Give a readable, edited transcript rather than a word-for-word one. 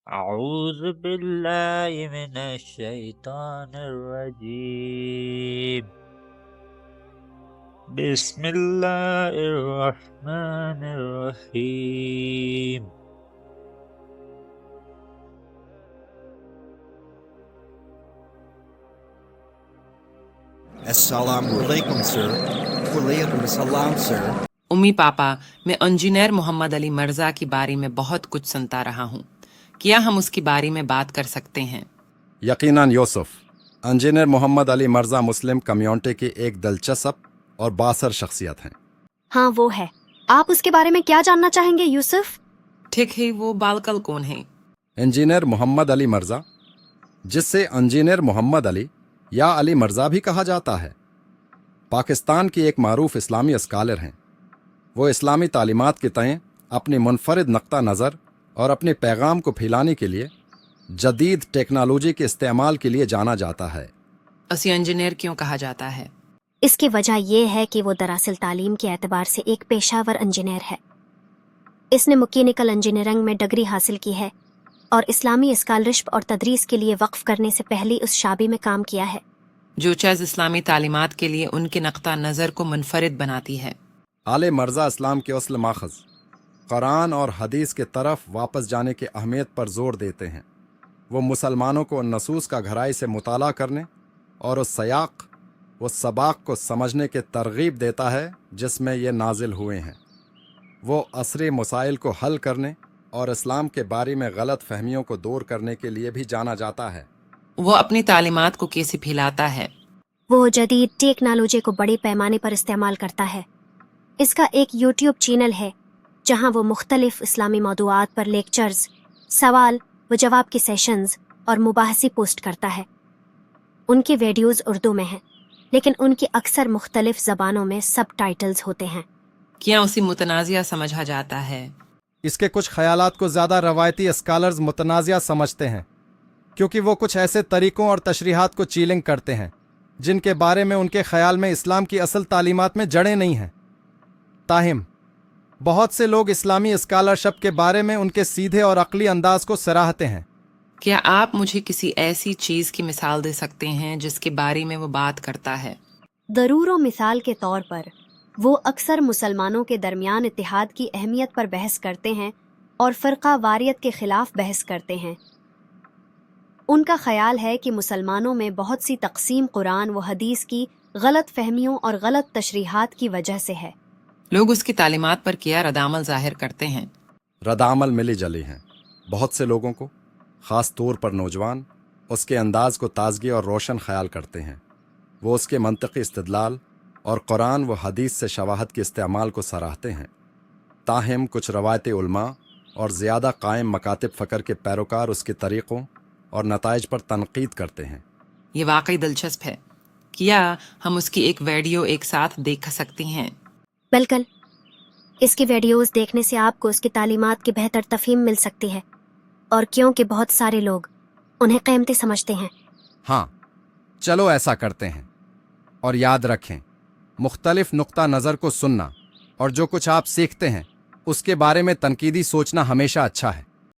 أعوذ بالله من الشيطان الرجيم. بسم الله الرحمن الرحيم. Assalamu alaikum, sir. Walaikum assalam, sir. امی پاپا، میں انجینئر محمد علی مرزا کی بارے میں بہت کچھ سنتا رہا ہوں. کیا ہم اس کی بارے میں بات کر سکتے ہیں؟ یقیناً یوسف. انجینئر محمد علی مرزا مسلم کمیونٹی کی ایک دلچسپ اور بااثر شخصیت ہیں. ہاں وہ ہے. آپ اس کے بارے میں کیا جاننا چاہیں گے یوسف؟ ٹھیک ہے، وہ بالکل کون ہیں؟ انجینئر محمد علی مرزا، جس سے انجینئر محمد علی یا علی مرزا بھی کہا جاتا ہے، پاکستان کی ایک معروف اسلامی اسکالر ہیں. وہ اسلامی تعلیمات کے تئیں اپنی منفرد نقطہ نظر اور اپنے پیغام کو پھیلانے کے لیے جدید ٹیکنالوجی کے استعمال کے لیے جانا جاتا ہے. اسے انجینئر کیوں کہا جاتا ہے؟ اس کی وجہ یہ ہے کہ وہ دراصل تعلیم کے اعتبار سے ایک پیشہ ور انجینئر ہے. اس نے مکینیکل انجینئرنگ میں ڈگری حاصل کی ہے اور اسلامی اسکالرشپ اور تدریس کے لیے وقف کرنے سے پہلے اس شعبے میں کام کیا ہے. جو چیز اسلامی تعلیمات کے لیے ان کے نقطہ نظر کو منفرد بناتی ہے. آل مرزا اسلام کے اصل ماخذ قرآن اور حدیث کے طرف واپس جانے کی اہمیت پر زور دیتے ہیں. وہ مسلمانوں کو ان نصوص کا گہرائی سے مطالعہ کرنے اور اس سیاق و سباق کو سمجھنے کے ترغیب دیتا ہے جس میں یہ نازل ہوئے ہیں. وہ عصری مسائل کو حل کرنے اور اسلام کے بارے میں غلط فہمیوں کو دور کرنے کے لیے بھی جانا جاتا ہے. وہ اپنی تعلیمات کو کیسے پھیلاتا ہے؟ وہ جدید ٹیکنالوجی کو بڑے پیمانے پر استعمال کرتا ہے. اس کا ایک یوٹیوب چینل ہے جہاں وہ مختلف اسلامی موضوعات پر لیکچرز، سوال و جواب کی سیشنز اور مباحثے پوسٹ کرتا ہے. ان کی ویڈیوز اردو میں ہیں لیکن ان کی اکثر مختلف زبانوں میں سب ٹائٹلز ہوتے ہیں. کیا اسے متنازعہ سمجھا جاتا ہے؟ اس کے کچھ خیالات کو زیادہ روایتی اسکالرز متنازعہ سمجھتے ہیں کیونکہ وہ کچھ ایسے طریقوں اور تشریحات کو چیلنج کرتے ہیں جن کے بارے میں ان کے خیال میں اسلام کی اصل تعلیمات میں جڑیں نہیں ہیں. تاہم بہت سے لوگ اسلامی اسکالرشپ کے بارے میں ان کے سیدھے اور عقلی انداز کو سراہتے ہیں. کیا آپ مجھے کسی ایسی چیز کی مثال دے سکتے ہیں جس کے بارے میں وہ بات کرتا ہے؟ ضرور و مثال کے طور پر وہ اکثر مسلمانوں کے درمیان اتحاد کی اہمیت پر بحث کرتے ہیں اور فرقہ واریت کے خلاف بحث کرتے ہیں. ان کا خیال ہے کہ مسلمانوں میں بہت سی تقسیم قرآن و حدیث کی غلط فہمیوں اور غلط تشریحات کی وجہ سے ہے. لوگ اس کی تعلیمات پر کیا ردعمل ظاہر کرتے ہیں؟ ردعمل ملی جلی ہیں. بہت سے لوگوں کو، خاص طور پر نوجوان، اس کے انداز کو تازگی اور روشن خیال کرتے ہیں. وہ اس کے منطقی استدلال اور قرآن و حدیث سے شواہد کے استعمال کو سراہتے ہیں. تاہم کچھ روایتی علماء اور زیادہ قائم مکاتب فکر کے پیروکار اس کے طریقوں اور نتائج پر تنقید کرتے ہیں. یہ واقعی دلچسپ ہے. کیا ہم اس کی ایک ویڈیو ایک ساتھ دیکھ سکتے ہیں؟ بالکل. اس کی ویڈیوز دیکھنے سے آپ کو اس کی تعلیمات کی بہتر تفہیم مل سکتی ہے اور کیونکہ بہت سارے لوگ انہیں قیمتی سمجھتے ہیں. ہاں، چلو ایسا کرتے ہیں. اور یاد رکھیں، مختلف نقطہ نظر کو سننا اور جو کچھ آپ سیکھتے ہیں اس کے بارے میں تنقیدی سوچنا ہمیشہ اچھا ہے.